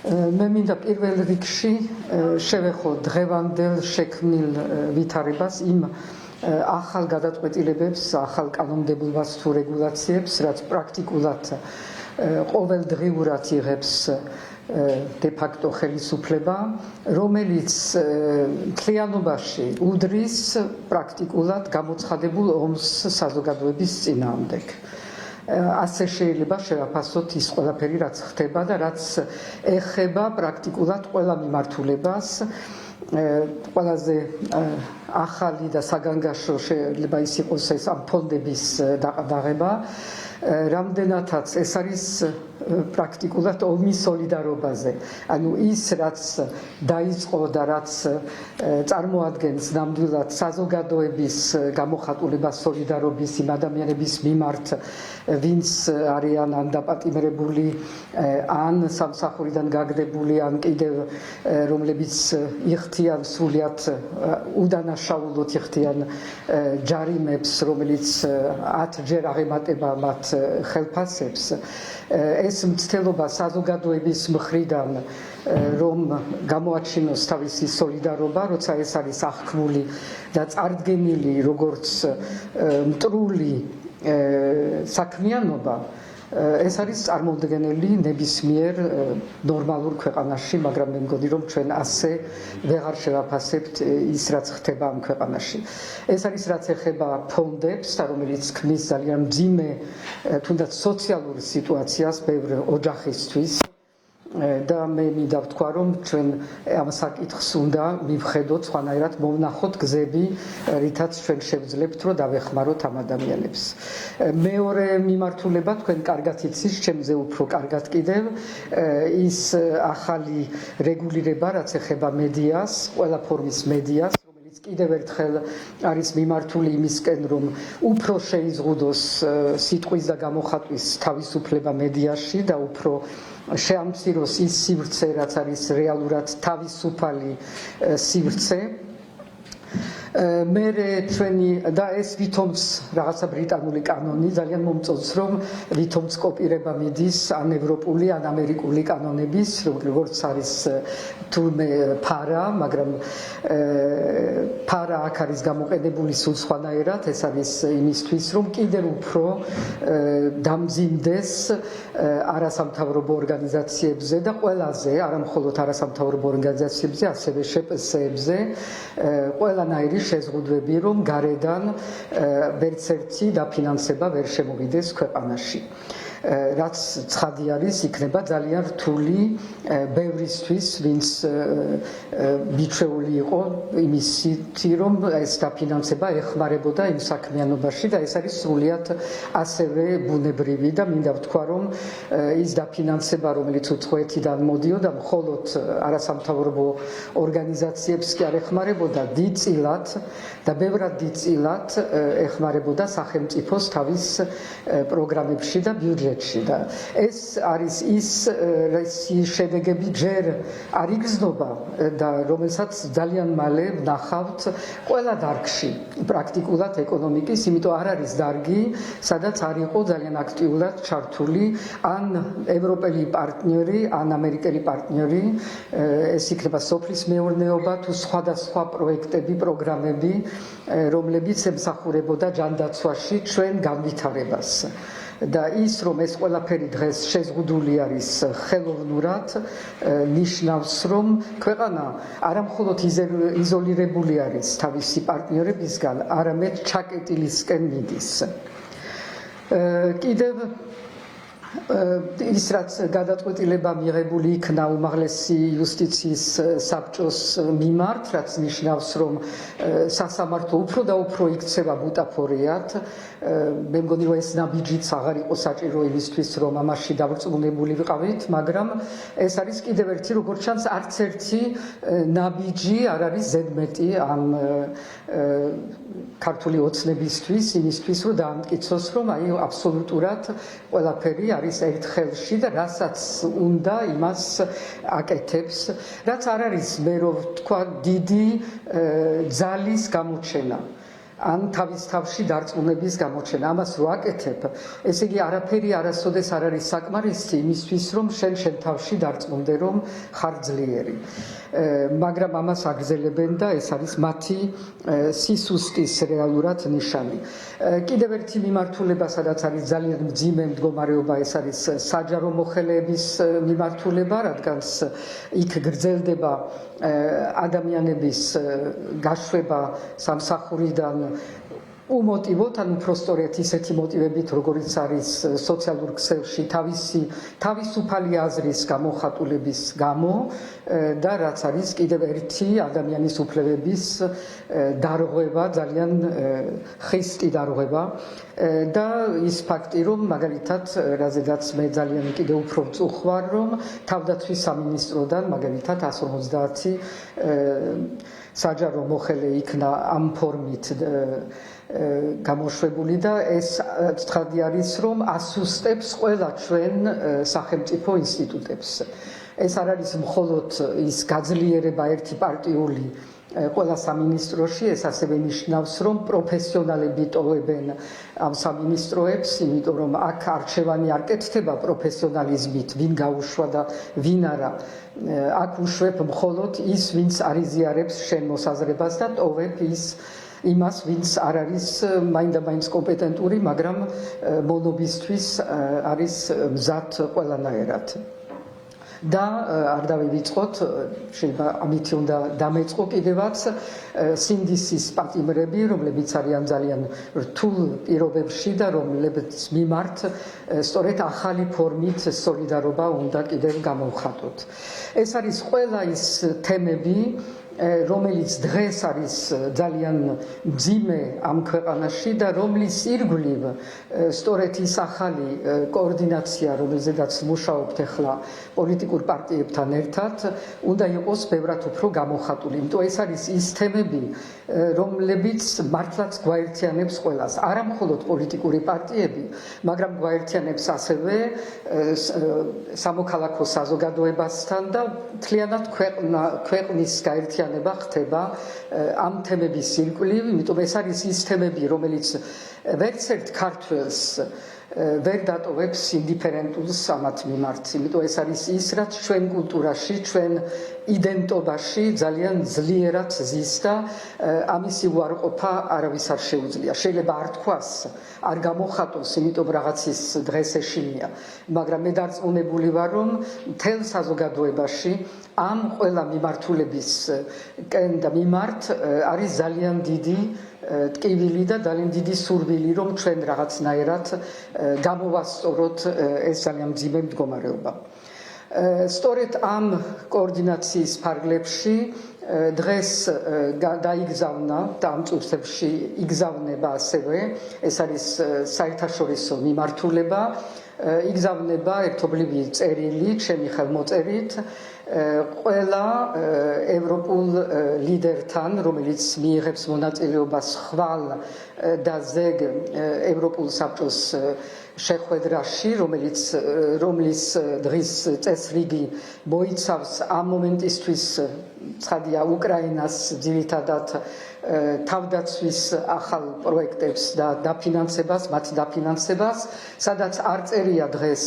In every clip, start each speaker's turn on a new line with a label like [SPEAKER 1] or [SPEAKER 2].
[SPEAKER 1] მე მინდა პირველ რიგში შევეხო დღევანდელ შექმნილ ვითარებას იმ ახალ გადაწყვეტილებებს, ახალ კანონმდებლობას თუ რეგულაციებს, რაც პრაქტიკულად ყოველდღიურად იღებს de facto ხელისუფლება, რომელიც მთლიანობაში უდრის პრაქტიკულად გამოცხადებულ ომს საზოგადოების წინააღმდეგ. ასე შეიძლება შევაფასოთ ის ყველაფერი, რაც ხდება და რაც ეხება პრაქტიკულად ყველა მიმართულებას. ყველაზე ახალი და საგანგაშო შეიძლება ის იყოს ეს ამ ფონდების დაყრდაღება, რამდენადაც ეს არის პრაქტიკულად ომი სოლიდარობაზე. ანუ ის, რაც დაიწყო და რაც წარმოადგენს ნამდვილად საზოგადოების გამოხატულებას სოლიდარობის იმ ადამიანების მიმართ, ვინც არიან ან დაპატიმრებული, ან სამსახურიდან გაგდებული, ან კიდევ რომლებიც იხდიან სრულიად უდანაშაულოდ იხდიან ჯარიმებს, რომელიც 10 ჯერ აღემატება მათ ხელფასებს. ეს მცდელობა საზოგადოების მხრიდან რომ გამოაჩინოს თავისი სოლიდარობა, როცა ეს არის აღქმული და წარდგენილი როგორც მტრული საქმიანობა, ეს არის წარმოუდგენელი ნებისმიერ ნორმალურ ქვეყანაში, მაგრამ მე მგონი რომ ჩვენ ასე ვეღარ შევაფასებთ ის რაც ხდება ამ ქვეყანაში. ეს არის რაც ეხება ფონდებს, რომელიც ქმნის ძალიან მძიმე თუნდაც სოციალურ სიტუაციას ბევრ ოჯახისთვის. და მე მინდა ვთქვა, რომ ჩვენ ამ საკითხს უნდა მივხედოთ სხვანაირად, მოვნახოთ გზები, რითაც ჩვენ შევძლებთ, რომ დავეხმაროთ ამ ადამიანებს. მეორე მიმართულება, თქვენ კარგად იცით, ჩემზე უფრო კარგად კიდევ, ის ახალი რეგულირება, რაც ეხება მედიას, ყველა ფორმის მედიას, რომელიც კიდევ ერთხელ არის მიმართული იმისკენ, რომ უფრო შეიზღუდოს სიტყვის და გამოხატვის თავისუფლება მედიაში და უფრო შეამციროს ის სივრცე, რაც არის რეალურად თავისუფალი სივრცე. მერე ჩვენი და ეს ვითომც რაღაცა ბრიტანული კანონი ძალიან მომწონს, რომ ვითომც კოპირება მიდის ან ევროპული, ან ამერიკული კანონების, როგორც არის თურმე ფარა, მაგრამ ფარა აქ არის გამოყენებული სულ სხვანაირად, ეს არის იმისთვის, რომ კიდევ უფრო დამძიმდეს არასამთავრობო ორგანიზაციებზე და ყველაზე, არა მხოლოდ არასამთავრობო ორგანიზაციებზე, ასევე შპს-ებზე, ყველანაირი შეზღუდვები, რომ გარედან ვერც ერთი დაფინანსება ვერ შემოვიდეს ქვეყანაში. რაც ცხადი არის, იქნება ძალიან რთული ბევრისთვის, ვინც მიჩვეული იყო იმისით, რომ ეს დაფინანსება ეხმარებოდა იმ საქმიანობაში და ეს არის სრულიად ასევე ბუნებრივი და მინდა ვთქვა, რომ ის დაფინანსება, რომელიც უცხოეთიდან მოდიოდა, მხოლოდ არასამთავრობო ორგანიზაციებს კი არ ეხმარებოდა, დიდწილად და ბევრად დიდწილად ეხმარებოდა სახელმწიფოს თავის პროგრამებში და ბიუჯეტში. და ეს არის ის შედეგები ჯერ არ იგრძნობა და რომელსაც ძალიან მალე ვნახავთ ყველა დარგში პრაქტიკულად ეკონომიკის, იმიტომ არ არის დარგი, სადაც არ იყო ძალიან აქტიურად ჩართული ან ევროპელი პარტნიორი, ან ამერიკელი პარტნიორი, ეს იქნება სოფლის მეურნეობა თუ სხვადასხვა პროექტები, პროგრამები, რომლებიც ემსახურებოდა ჯანდაცვაში ჩვენ განვითარებას. და ის, რომ ეს ყველაფერი დღეს შეზღუდული არის ხელოვნურად, ნიშნავს, რომ ქვეყანა არა მხოლოდ იზოლირებული არის თავისი პარტნიორებისგან, არამედ ჩაკეტილისკენ მიდის. კიდევ ის, რაც გადაწყვეტილება მიღებული იქნა უმაღლესი იუსტიციის საბჭოს მიმართ, რაც ნიშნავს, რომ სასამართლო უფრო და უფრო იქცევა ბუტაფორიად, მე მგონი, რომ ეს ნაბიჯიც აღარ იყო საჭირო იმისთვის, რომ ამაში დავრწმუნებული ვიყავით, მაგრამ ეს არის კიდევ ერთი, როგორც ჩანს, არც ერთი ნაბიჯი არ არის ზედმეტი ამ ქართული ოცნებისთვის, იმისთვის, რომ დაამტკიცოს, რომ აი აბსოლუტურად ყველაფერი არის ერთ ხელში და რასაც უნდა იმას აკეთებს, რაც არ არის, მე რო ვთქვა, დიდი ძალის გამოჩენა. ან თავის თავში დარწმუნების გამოჩენა. ამას რო აკეთებ, ესე იგი არაფერი არასოდეს არ არის საკმარისი იმისთვის, რომ შენ თავში დარწმუნდე, რომ ხარ ძლიერი. მაგრამ ამას აგრძელებენ და ეს არის მათი სისუსტის რეალურად ნიშანი. კიდევ ერთი მიმართულება, სადაც არის ძალიან მძიმე მდგომარეობა, ეს არის საჯარო მოხელეების მიმართულება, რადგან იქ გრძელდება ადამიანების გაშვება სამსახურიდან უმოტივოთ, ან უпроსტორეთ ისეთი მოტივებით, როგორიც არის სოციალურ ქსელში თავისუფალი აზრის გამოხატულების გამო და რაც არის კიდევ ერთი ადამიანის უფლებების დარღვევა, ძალიან ხისტი დარღვევა და ის ფაქტი, რომ მაგალითად, რაზედაც მე ძალიან კიდევ უფრო მწუხვარ, რომ თავდაცვის სამინისტროდან მაგალითად 150 საჯარო მოხელე იქნა ამ ფორმით გამოშვებული და ეს ცხადი არის, რომ ასუსტებს ყველა ჩვენ სახელმწიფო ინსტიტუტებს. ეს არ არის მხოლოდ ის გაძლიერება ერთი პარტიული ყველა სამინისტროში, ეს ასევე ნიშნავს, რომ პროფესიონალები ტოვებენ ამ სამინისტროებს, იმიტომ რომ აქ არჩევანი არ კეთდება პროფესიონალიზმით, ვინ გაუშვა და ვინ არა. აქ უშვებ მხოლოდ ის, ვინც არიზიარებს შენ მოსაზრებას და ტოვებ იმას, ვინც არ არის მაინდა-მაინც კომპეტენტური, მაგრამ მონობისთვის არის მზად ყველანაირად. და არ დავივიწყოთ, შეიძლება ამითი უნდა დამეწყო კიდევაც სინდისის პატიმრები, რომლებიც არიან ძალიან რთულ პირობებში და რომლებიც მიმართ სწორედ ახალი ფორმით სოლიდარობა უნდა კიდევ გამოვხატოთ. ეს არის ყველა ის თემები, რომელიც დღეს არის ძალიან მძიმე ამ ქვეყანაში და რომლის ირგვლივ სწორედ ის ახალი კოორდინაცია, რომელზედაც მუშაობთ ახლა პოლიტიკურ პარტიებთან ერთად, უნდა იყოს ბევრად უფრო გამოხატული. იმიტომ ეს არის ის თემები, რომლებიც მართლაც გვაერთიანებს ყველას. არა მხოლოდ პოლიტიკური პარტიები, მაგრამ გვაერთიანებს ასევე სამოქალაქო საზოგადოებასთან და მთლიანად ქვეყნის გაერთიანება ხდება ამ თემების ირგვლივ, იმიტომ ეს არის ის თემები, რომელიც ვერც ერთ ქართველს ვერ დატოვებს ინდიფერენტულს ამათ მიმართ. იმიტომ ეს არის ის, რაც ჩვენ კულტურაში, ჩვენ იდენტობაში ძალიან ძლიერად ზის და ამისი უარყოფა არავის არ შეუძლია. შეიძლება არ თქვას, არ გამოხატოს, იმიტომ რაღაცის დღეს ეშინია, მაგრამ მე დარწმუნებული ვარ, რომ მთელ საზოგადოებაში ამ ყველა მიმართულების და მიმართ არის ძალიან დიდი ტკივილი და ძალიან დიდი სურვილი, რომ ჩვენ რაღაცნაირად გამოვასწოროთ ეს ძალიან მძიმე მდგომარეობა. სწორედ ამ კოორდინაციის ფარგლებში დღეს დაიგზავნა და ამ წუთებში იგზავნება ასევე, ეს არის საერთაშორისო მიმართულება, იგზავნება ერთობლივი წერილი, ჩემი ხელმოწერით, ყველა ევროპულ ლიდერთან, რომელიც მიიღებს მონაწილეობას ხვალ და ზეგ ევროპულ საბჭოს შეხვედრაში, რომლის დღის წესრიგი მოიცავს ამ მომენტისთვის ცხადია უკრაინას ძირითადად თავდაცვის ახალ პროექტებს და დაფინანსებას, მათ დაფინანსებას, სადაც არ წერია დღეს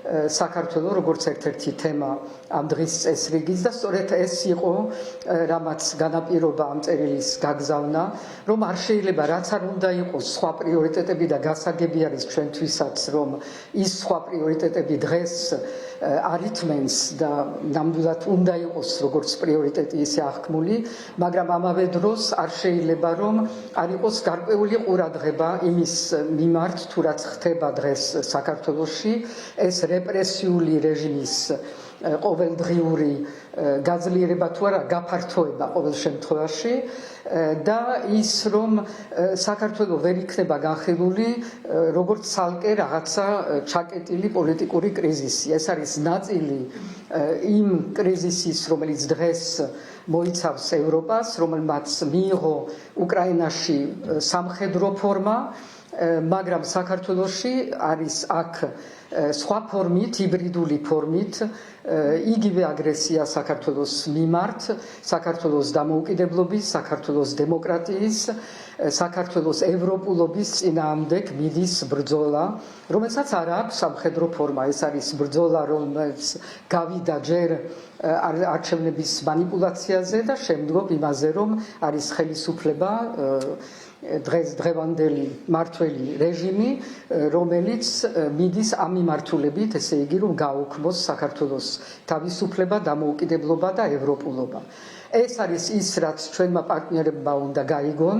[SPEAKER 1] საქართველოს როგორც ერთ-ერთი თემა ამ დღის წესრიგის და სწორედ ეს იყო რამაც განაპირობა ამ წერილის გაგზავნა, რომ არ შეიძლება რაც არ უნდა იყოს სხვა პრიორიტეტები და გასაგები არის ჩვენთვისაც, რომ ის სხვა პრიორიტეტები დღეს არითმენს და ნამდვილად უნდა იყოს როგორც პრიორიტეტი ისე აღქმული, მაგრამ ამავე დროს არ შეიძლება რომ არ იყოს გარკვეული ყურადღება იმის მიმართ, თუ რაც ხდება დღეს საქართველოში, ეს რეპრესიული რეჟიმის ყოველდღიური გაძლიერება თუ არა გაფართოება ყოველ შემთხვევაში და ის რომ საქართველო ვერ იქნება განხილული როგორც ცალკე რაღაცა ჩაკეტილი პოლიტიკური კრიზისი. ეს არის ნაწილი იმ კრიზისის, რომელიც დღეს მოიცავს ევროპას, რომელმაც მიიღო უკრაინაში სამხედრო ფორმა, მაგრამ საქართველოში არის აქ სხვა ფორმით, ჰიბრიდული ფორმით იგივე აგრესია საქართველოს მიმართ, საქართველოს დამოუკიდებლობის, საქართველოს დემოკრატიის, საქართველოს ევროპულობის წინააღმდეგ მიდის ბრძოლა, რომელსაც არ აქვს სამხედრო ფორმა. ეს არის ბრძოლა, რომელიც გავიდა ჯერ არჩევნების манипуляციაზე და შემდგომ იმაზე, რომ არის ხელისუფლება დღევანდელი მართველი რეჟიმი, რომელიც მიდის ამ მიმართულებით, ესე იგი, რომ გაუქმოს საქართველოს თავისუფლება, დამოუკიდებლობა და ევროპულობა. ეს არის ის, რაც ჩვენმა პარტნიორებმა უნდა გაიგონ,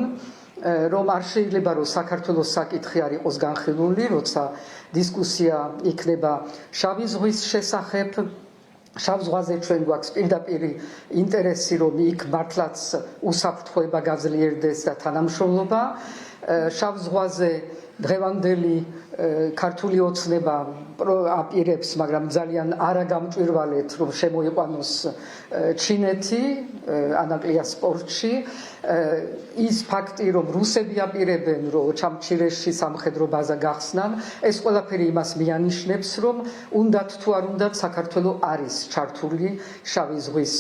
[SPEAKER 1] რომ არ შეიძლება რომ საქართველოს საკითხი არ იყოს განხილული, როცა დისკუსია იქნება შავი ზღვის შესახებ. შავ ზღვაზე ჩვენ გვაქვს პირდაპირ ინტერესი, რომ იქ მართლაც უსაფრთხოება გაძლიერდეს და თანამშრომლობა. შავ ზღვაზე დღევანდელი ქართული ოცნება აპირებს, მაგრამ ძალიან არაგამჭვირვალედ, რომ შემოიყვანოს ჩინეთი ანაკლია სპორტში. ის ფაქტი, რომ რუსები აპირებენ, რომ ჩამჩირეში სამხედრო ბაზა გახსნან, ეს ყველაფერი იმას მიანიშნებს, რომ უნდათ თუ არ უნდათ საქართველო არის ჩართული შავი ზღვის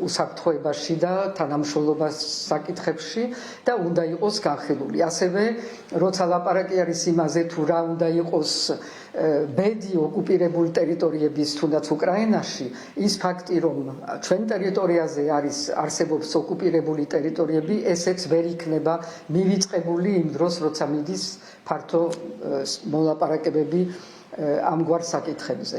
[SPEAKER 1] უსაფრთხოებაში და თანამშრომლობის საკითხებში და უნდა იყოს განხილული. ასევე, როცა ლაპარაკი არის იმაზე, თუ რა უნდა იყოს ბედი ოკუპირებული ტერიტორიების, თუნდაც უკრაინაში, ის ფაქტი, რომ ჩვენ ტერიტორიაზე არსებობს ოკუპირებული ტერიტორიები, ესეც ვერ იქნება მივიწყებული იმ დროს, როცა მიდის ფართო მოლაპარაკებები ამგვარ საკითხებზე.